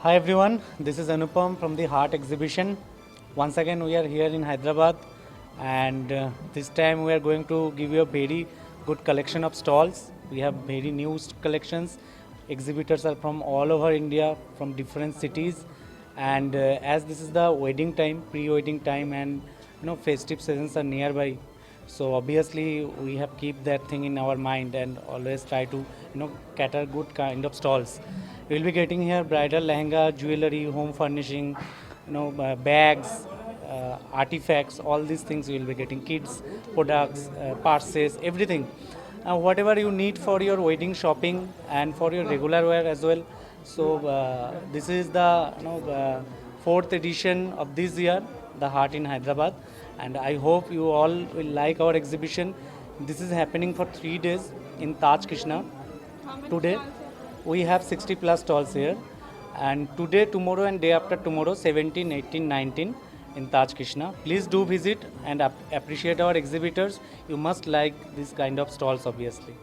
Hi everyone, this is Anupam from the Heart Exhibition. Once again, we are here in Hyderabad, and this time we are going to give you a very good collection of stalls. We have very new collections. Exhibitors are from all over India, from different cities, and as this is the wedding time, pre-wedding time, and festive seasons are nearby, so obviously we have keep that thing in our mind and always try to cater good kind of stalls. We will be getting here bridal lehenga, jewelry, home furnishing, bags, artifacts, all these things we will be getting, kids products, purses, everything, whatever you need for your wedding shopping and for your regular wear as well. So this is the fourth edition of this year, the Heart in Hyderabad, and I hope you all will like our exhibition. This is happening for 3 days in Taj Krishna. Today we have 60 plus stalls here, and today, tomorrow, and day after tomorrow, 17, 18, 19 in Taj Krishna. Please do visit and appreciate our exhibitors. You must like this kind of stalls, obviously.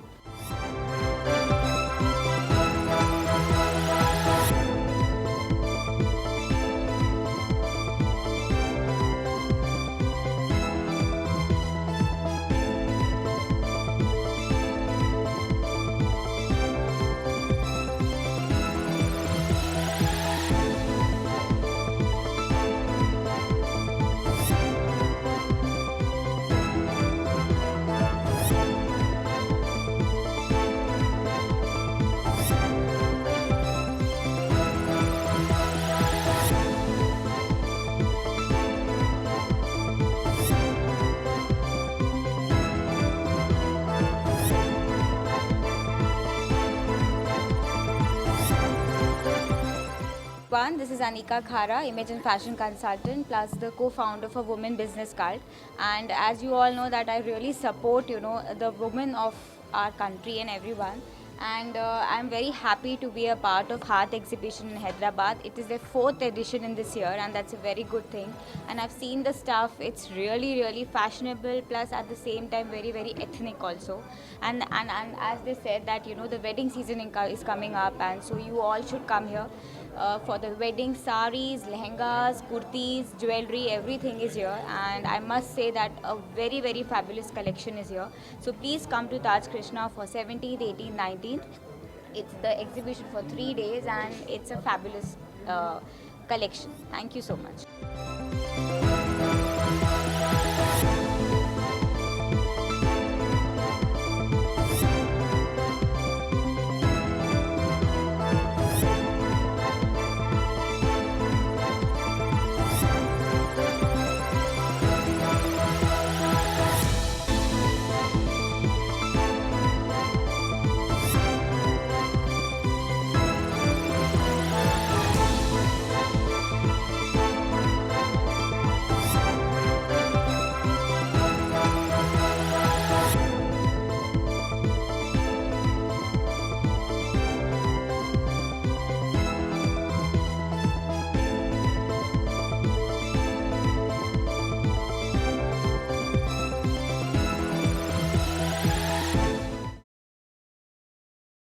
This is Anika Khara, image and fashion consultant, plus the co-founder for Women Business Cult. And as you all know, that I really support, the women of our country and everyone. And I'm very happy to be a part of Heart Exhibition in Hyderabad. It is the fourth edition in this year, and that's a very good thing. And I've seen the stuff; it's really, really fashionable. Plus, at the same time, very, very ethnic also. And as they said that the wedding season is coming up, and so you all should come here. For the wedding saris, lehengas, kurtis, jewelry, everything is here, and I must say that a very, very fabulous collection is here. So please come to Taj Krishna for 17th, 18th, 19th. It's the exhibition for 3 days, and it's a fabulous collection. Thank you so much.